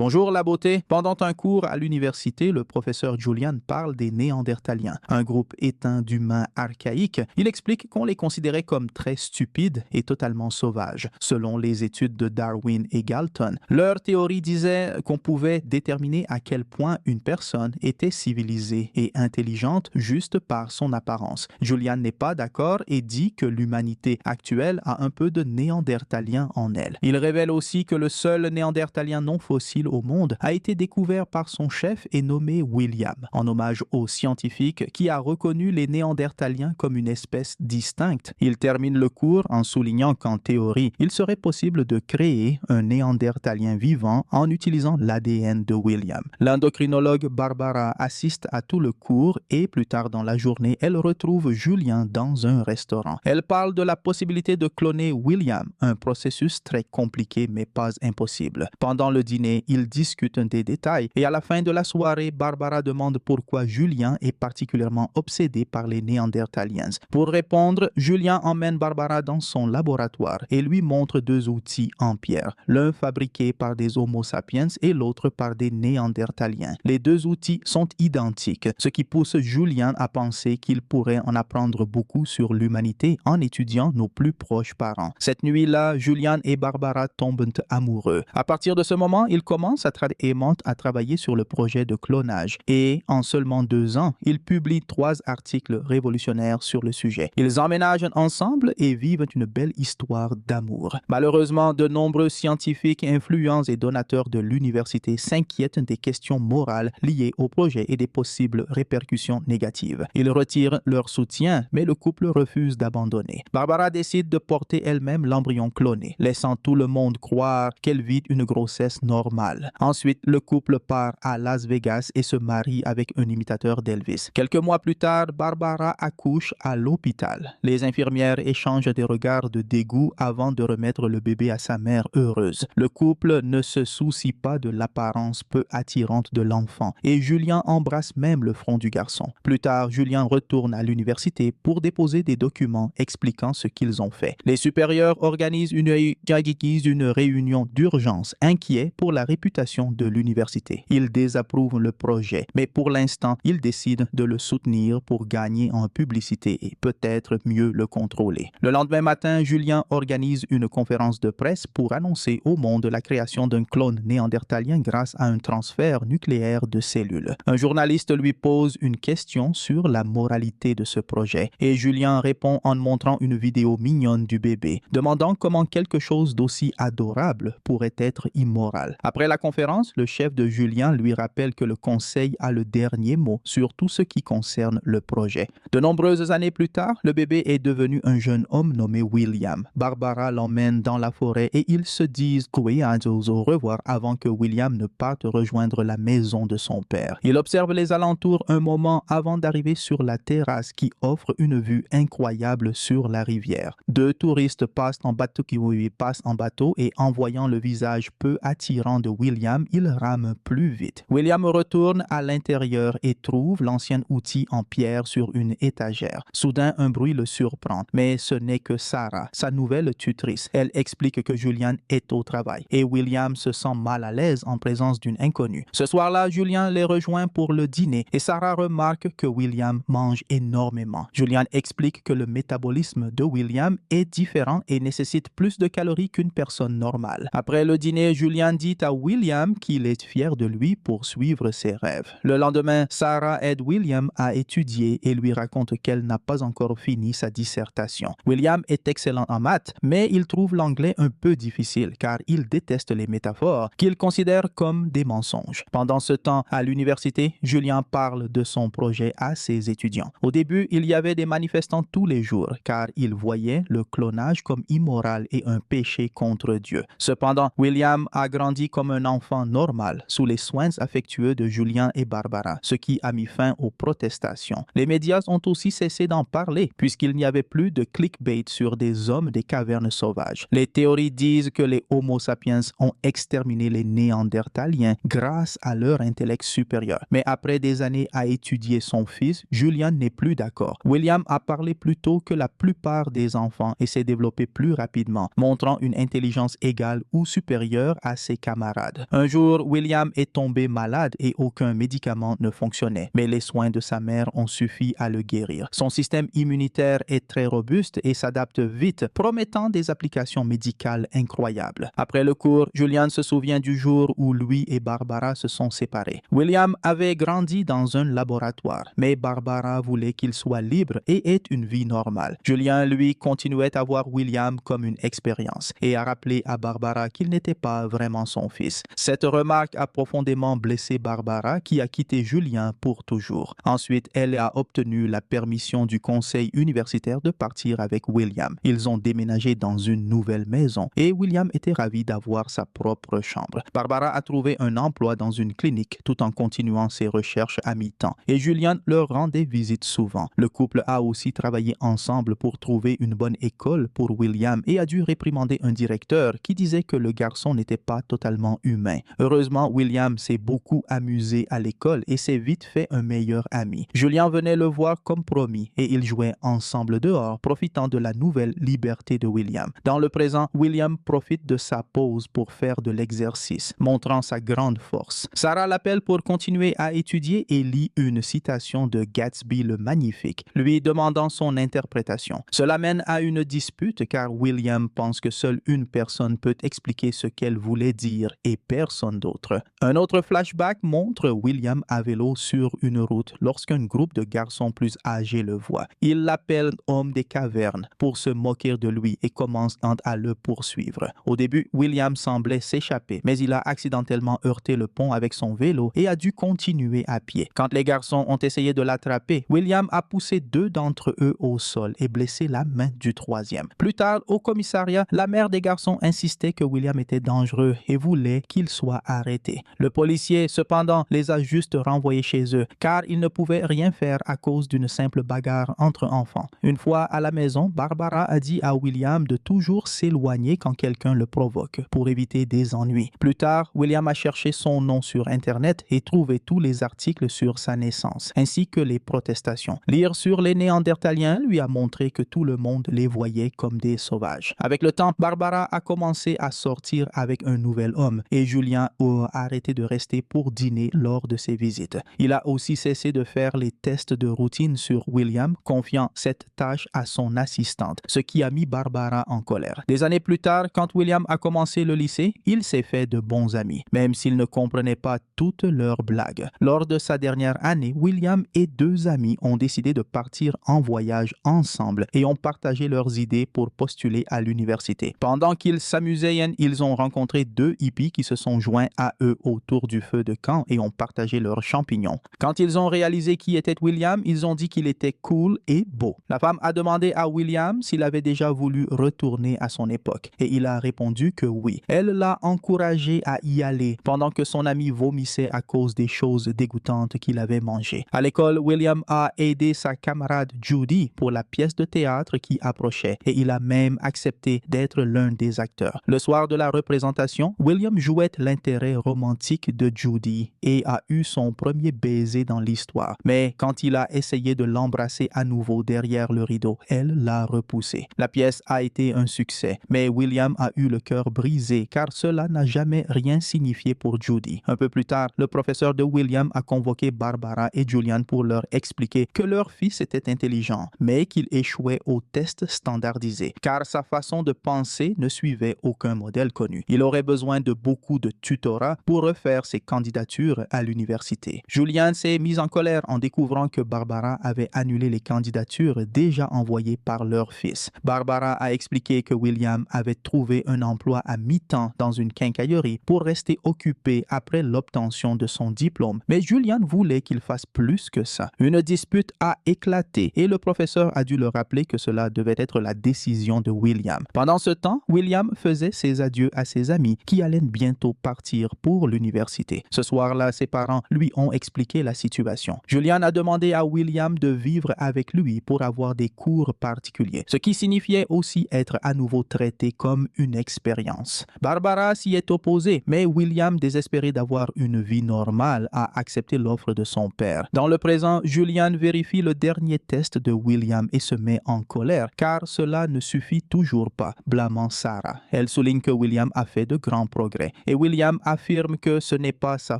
Bonjour la beauté. Pendant un cours à l'université, le professeur Julian parle des Néandertaliens, un groupe éteint d'humains archaïques. Il explique qu'on les considérait comme très stupides et totalement sauvages. Selon les études de Darwin et Galton, leur théorie disait qu'on pouvait déterminer à quel point une personne était civilisée et intelligente juste par son apparence. Julian n'est pas d'accord et dit que l'humanité actuelle a un peu de Néandertalien en elle. Il révèle aussi que le seul Néandertalien non fossile au monde a été découvert par son chef et nommé William, en hommage au scientifique qui a reconnu les Néandertaliens comme une espèce distincte. Il termine le cours en soulignant qu'en théorie, il serait possible de créer un Néandertalien vivant en utilisant l'ADN de William. L'endocrinologue Barbara assiste à tout le cours et plus tard dans la journée, elle retrouve Julien dans un restaurant. Elle parle de la possibilité de cloner William, un processus très compliqué mais pas impossible. Pendant le dîner, ils discutent des détails et à la fin de la soirée, Barbara demande pourquoi Julien est particulièrement obsédé par les Néandertaliens. Pour répondre, Julien emmène Barbara dans son laboratoire et lui montre deux outils en pierre, l'un fabriqué par des Homo sapiens et l'autre par des Néandertaliens. Les deux outils sont identiques, ce qui pousse Julien à penser qu'il pourrait en apprendre beaucoup sur l'humanité en étudiant nos plus proches parents. Cette nuit-là, Julien et Barbara tombent amoureux. À partir de ce moment, ils commencent à travailler sur le projet de clonage et en seulement 2 ans, ils publient 3 articles révolutionnaires sur le sujet. Ils emménagent ensemble et vivent une belle histoire d'amour. Malheureusement, de nombreux scientifiques influents et donateurs de l'université s'inquiètent des questions morales liées au projet et des possibles répercussions négatives. Ils retirent leur soutien, mais le couple refuse d'abandonner. Barbara décide de porter elle-même l'embryon cloné, laissant tout le monde croire qu'elle vit une grossesse normale. Ensuite, le couple part à Las Vegas et se marie avec un imitateur d'Elvis. Quelques mois plus tard, Barbara accouche à l'hôpital. Les infirmières échangent des regards de dégoût avant de remettre le bébé à sa mère heureuse. Le couple ne se soucie pas de l'apparence peu attirante de l'enfant et Julien embrasse même le front du garçon. Plus tard, Julien retourne à l'université pour déposer des documents expliquant ce qu'ils ont fait. Les supérieurs organisent une réunion d'urgence, inquiets pour la réputation de l'université. Ils désapprouvent le projet, mais pour l'instant, ils décident de le soutenir pour gagner en publicité et peut-être mieux le contrôler. Le lendemain matin, Julien organise une conférence de presse pour annoncer au monde la création d'un clone néandertalien grâce à un transfert nucléaire de cellules. Un journaliste lui pose une question sur la moralité de ce projet et Julien répond en montrant une vidéo mignonne du bébé, demandant comment quelque chose d'aussi adorable pourrait être immoral. Après la conférence, le chef de Julien lui rappelle que le conseil a le dernier mot sur tout ce qui concerne le projet. De nombreuses années plus tard, le bébé est devenu un jeune homme nommé William. Barbara l'emmène dans la forêt et ils se disent au revoir avant que William ne parte rejoindre la maison de son père. Il observe les alentours un moment avant d'arriver sur la terrasse qui offre une vue incroyable sur la rivière. 2 touristes passent en bateau et en voyant le visage peu attirant de William, il rame plus vite. William retourne à l'intérieur et trouve l'ancien outil en pierre sur une étagère. Soudain, un bruit le surprend, mais ce n'est que Sarah, sa nouvelle tutrice. Elle explique que Julien est au travail et William se sent mal à l'aise en présence d'une inconnue. Ce soir-là, Julien les rejoint pour le dîner et Sarah remarque que William mange énormément. Julien explique que le métabolisme de William est différent et nécessite plus de calories qu'une personne normale. Après le dîner, Julien dit à William qu'il est fier de lui pour suivre ses rêves. Le lendemain, Sarah aide William à étudier et lui raconte qu'elle n'a pas encore fini sa dissertation. William est excellent en maths, mais il trouve l'anglais un peu difficile car il déteste les métaphores qu'il considère comme des mensonges. Pendant ce temps, à l'université, Julien parle de son projet à ses étudiants. Au début, il y avait des manifestants tous les jours car ils voyaient le clonage comme immoral et un péché contre Dieu. Cependant, William a grandi comme un enfant normal sous les soins affectueux de Julien et Barbara, ce qui a mis fin aux protestations. Les médias ont aussi cessé d'en parler puisqu'il n'y avait plus de clickbait sur des hommes des cavernes sauvages. Les théories disent que les Homo sapiens ont exterminé les Néandertaliens grâce à leur intellect supérieur. Mais après des années à étudier son fils, Julien n'est plus d'accord. William a parlé plus tôt que la plupart des enfants et s'est développé plus rapidement, montrant une intelligence égale ou supérieure à ses camarades. malade. Un jour, William est tombé malade et aucun médicament ne fonctionnait, mais les soins de sa mère ont suffi à le guérir. Son système immunitaire est très robuste et s'adapte vite, promettant des applications médicales incroyables. Après le cours, Julian se souvient du jour où lui et Barbara se sont séparés. William avait grandi dans un laboratoire, mais Barbara voulait qu'il soit libre et ait une vie normale. Julian, lui, continuait à voir William comme une expérience et a rappelé à Barbara qu'il n'était pas vraiment son fils. Cette remarque a profondément blessé Barbara, qui a quitté Julian pour toujours. Ensuite, elle a obtenu la permission du conseil universitaire de partir avec William. Ils ont déménagé dans une nouvelle maison et William était ravi d'avoir sa propre chambre. Barbara a trouvé un emploi dans une clinique tout en continuant ses recherches à mi-temps et Julian leur rendait visite souvent. Le couple a aussi travaillé ensemble pour trouver une bonne école pour William et a dû réprimander un directeur qui disait que le garçon n'était pas totalement humain. Heureusement, William s'est beaucoup amusé à l'école et s'est vite fait un meilleur ami. Julian venait le voir comme promis et ils jouaient ensemble dehors, profitant de la nouvelle liberté de William. Dans le présent, William profite de sa pause pour faire de l'exercice, montrant sa grande force. Sarah l'appelle pour continuer à étudier et lit une citation de Gatsby le Magnifique, lui demandant son interprétation. Cela mène à une dispute car William pense que seule une personne peut expliquer ce qu'elle voulait dire et personne d'autre. Un autre flashback montre William à vélo sur une route lorsqu'un groupe de garçons plus âgés le voit. Ils l'appellent homme des cavernes pour se moquer de lui et commencent à le poursuivre. Au début, William semblait s'échapper, mais il a accidentellement heurté le pont avec son vélo et a dû continuer à pied. Quand les garçons ont essayé de l'attraper, William a poussé 2 d'entre eux au sol et blessé la main du troisième. Plus tard, au commissariat, la mère des garçons insistait que William était dangereux et voulait qu'il soit arrêté. Le policier, cependant, les a juste renvoyés chez eux, car ils ne pouvaient rien faire à cause d'une simple bagarre entre enfants. Une fois à la maison, Barbara a dit à William de toujours s'éloigner quand quelqu'un le provoque, pour éviter des ennuis. Plus tard, William a cherché son nom sur Internet et trouvé tous les articles sur sa naissance, ainsi que les protestations. Lire sur les Néandertaliens lui a montré que tout le monde les voyait comme des sauvages. Avec le temps, Barbara a commencé à sortir avec un nouvel homme et Julien a arrêté de rester pour dîner lors de ses visites. Il a aussi cessé de faire les tests de routine sur William, confiant cette tâche à son assistante, ce qui a mis Barbara en colère. Des années plus tard, quand William a commencé le lycée, il s'est fait de bons amis, même s'il ne comprenait pas toutes leurs blagues. Lors de sa dernière année, William et 2 amis ont décidé de partir en voyage ensemble et ont partagé leurs idées pour postuler à l'université. Pendant qu'ils s'amusaient, ils ont rencontré 2 hippies qui se sont joints à eux autour du feu de camp et ont partagé leurs champignons. Quand ils ont réalisé qui était William, ils ont dit qu'il était cool et beau. La femme a demandé à William s'il avait déjà voulu retourner à son époque et il a répondu que oui. Elle l'a encouragé à y aller pendant que son ami vomissait à cause des choses dégoûtantes qu'il avait mangées. À l'école, William a aidé sa camarade Judy pour la pièce de théâtre qui approchait et il a même accepté d'être l'un des acteurs. Le soir de la représentation, William jouait l'intérêt romantique de Judy et a eu son premier baiser dans l'histoire. Mais quand il a essayé de l'embrasser à nouveau derrière le rideau, elle l'a repoussé. La pièce a été un succès, mais William a eu le cœur brisé car cela n'a jamais rien signifié pour Judy. Un peu plus tard, le professeur de William a convoqué Barbara et Julian pour leur expliquer que leur fils était intelligent, mais qu'il échouait aux tests standardisés, car sa façon de penser ne suivait aucun modèle connu. Il aurait besoin de beaucoup de tutorat pour refaire ses candidatures à l'université. Julian s'est mis en colère en découvrant que Barbara avait annulé les candidatures déjà envoyées par leur fils. Barbara a expliqué que William avait trouvé un emploi à mi-temps dans une quincaillerie pour rester occupé après l'obtention de son diplôme, mais Julian voulait qu'il fasse plus que ça. Une dispute a éclaté et le professeur a dû le rappeler que cela devait être la décision de William. Pendant ce temps, William faisait ses adieux à ses amis qui allaient bientôt partir pour l'université. Ce soir-là, ses parents lui ont expliqué la situation. Julian a demandé à William de vivre avec lui pour avoir des cours particuliers, ce qui signifiait aussi être à nouveau traité comme une expérience. Barbara s'y est opposée, mais William, désespéré d'avoir une vie normale, a accepté l'offre de son père. Dans le présent, Julian vérifie le dernier test de William et se met en colère car cela ne suffit toujours pas, blâmant Sarah. Elle souligne que William a fait de grands progrès. forêt. Et William affirme que ce n'est pas sa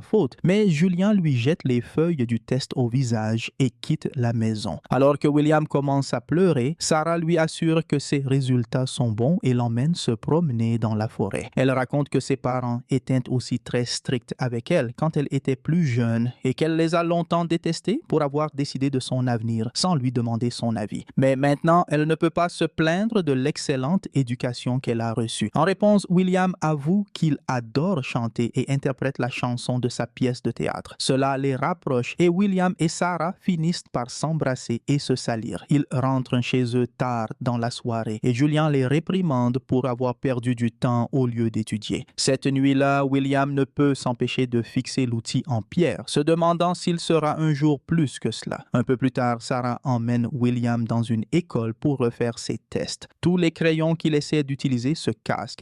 faute, mais Julien lui jette les feuilles du test au visage et quitte la maison. Alors que William commence à pleurer, Sarah lui assure que ses résultats sont bons et l'emmène se promener dans la forêt. Elle raconte que ses parents étaient aussi très stricts avec elle quand elle était plus jeune et qu'elle les a longtemps détestés pour avoir décidé de son avenir sans lui demander son avis. Mais maintenant, elle ne peut pas se plaindre de l'excellente éducation qu'elle a reçue. En réponse, William avoue qu'il adore chanter et interprète la chanson de sa pièce de théâtre. Cela les rapproche et William et Sarah finissent par s'embrasser et se salir. Ils rentrent chez eux tard dans la soirée et Julien les réprimande pour avoir perdu du temps au lieu d'étudier. Cette nuit-là, William ne peut s'empêcher de fixer l'outil en pierre, se demandant s'il sera un jour plus que cela. Un peu plus tard, Sarah emmène William dans une école pour refaire ses tests. Tous les crayons qu'il essaie d'utiliser se cassent.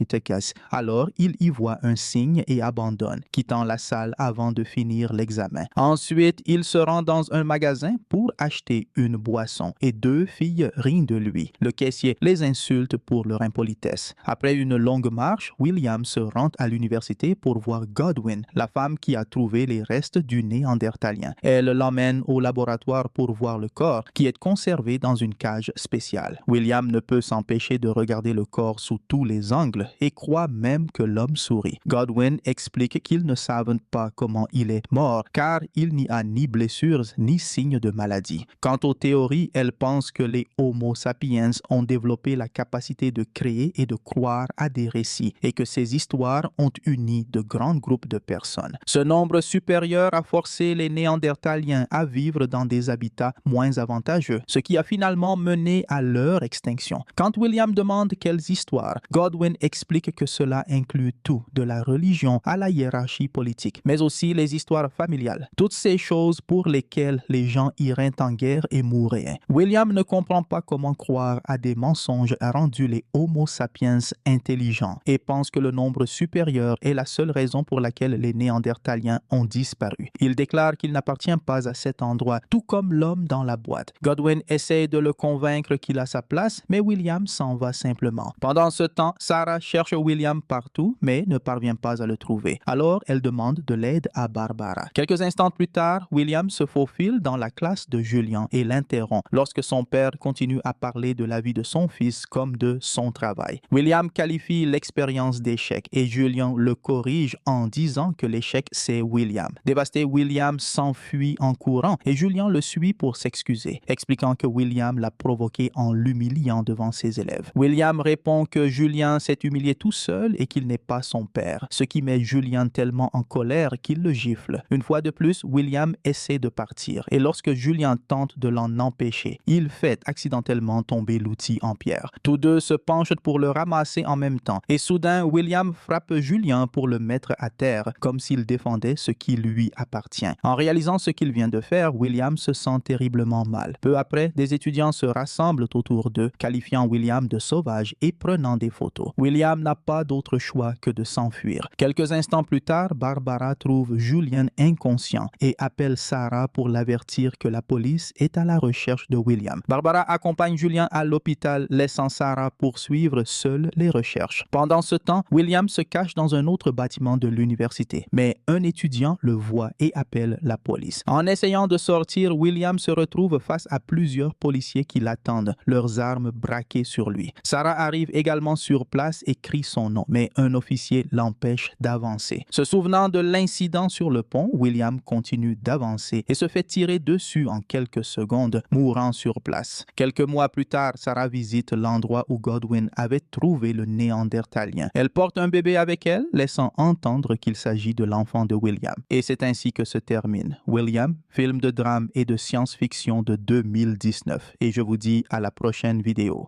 Alors, il y voit un signe et abandonne, quittant la salle avant de finir l'examen. Ensuite, il se rend dans un magasin pour acheter une boisson et deux filles rient de lui. Le caissier les insulte pour leur impolitesse. Après une longue marche, William se rend à l'université pour voir Godwin, la femme qui a trouvé les restes du néandertalien. Elle l'emmène au laboratoire pour voir le corps qui est conservé dans une cage spéciale. William ne peut s'empêcher de regarder le corps sous tous les angles et croit même que l'homme sourit. Godwin explique qu'ils ne savent pas comment il est mort car il n'y a ni blessures ni signes de maladie. Quant aux théories, elle pense que les Homo sapiens ont développé la capacité de créer et de croire à des récits et que ces histoires ont uni de grands groupes de personnes. Ce nombre supérieur a forcé les Néandertaliens à vivre dans des habitats moins avantageux, ce qui a finalement mené à leur extinction. Quand William demande quelles histoires, Godwin explique que cela inclut tout, de la religion à la hiérarchie politique, mais aussi les histoires familiales. Toutes ces choses pour lesquelles les gens iraient en guerre et mourraient. William ne comprend pas comment croire à des mensonges a rendu les Homo sapiens intelligents et pense que le nombre supérieur est la seule raison pour laquelle les Néandertaliens ont disparu. Il déclare qu'il n'appartient pas à cet endroit, tout comme l'homme dans la boîte. Godwin essaie de le convaincre qu'il a sa place, mais William s'en va simplement. Pendant ce temps, Sarah cherche William partout, mais ne parvient pas à le trouver. Alors, elle demande de l'aide à Barbara. Quelques instants plus tard, William se faufile dans la classe de Julien et l'interrompt lorsque son père continue à parler de la vie de son fils comme de son travail. William qualifie l'expérience d'échec et Julien le corrige en disant que l'échec, c'est William. Dévasté, William s'enfuit en courant et Julien le suit pour s'excuser, expliquant que William l'a provoqué en l'humiliant devant ses élèves. William répond que Julien s'est humilié tout seul et qu'il n'est pas son père, ce qui met Julien tellement en colère qu'il le gifle. Une fois de plus, William essaie de partir et lorsque Julien tente de l'en empêcher, il fait accidentellement tomber l'outil en pierre. Tous deux se penchent pour le ramasser en même temps et soudain, William frappe Julien pour le mettre à terre, comme s'il défendait ce qui lui appartient. En réalisant ce qu'il vient de faire, William se sent terriblement mal. Peu après, des étudiants se rassemblent autour d'eux, qualifiant William de sauvage et prenant des photos. William n'a pas d'autre choix que de s'enfuir. Quelques instants plus tard, Barbara trouve Julien inconscient et appelle Sarah pour l'avertir que la police est à la recherche de William. Barbara accompagne Julien à l'hôpital, laissant Sarah poursuivre seule les recherches. Pendant ce temps, William se cache dans un autre bâtiment de l'université, mais un étudiant le voit et appelle la police. En essayant de sortir, William se retrouve face à plusieurs policiers qui l'attendent, leurs armes braquées sur lui. Sarah arrive également sur place et crie son nom, mais un officier l'empêche d'avancer. Se souvenant de l'incident sur le pont, William continue d'avancer et se fait tirer dessus en quelques secondes, mourant sur place. Quelques mois plus tard, Sarah visite l'endroit où Godwin avait trouvé le néandertalien. Elle porte un bébé avec elle, laissant entendre qu'il s'agit de l'enfant de William. Et c'est ainsi que se termine William, film de drame et de science-fiction de 2019. Et je vous dis à la prochaine vidéo.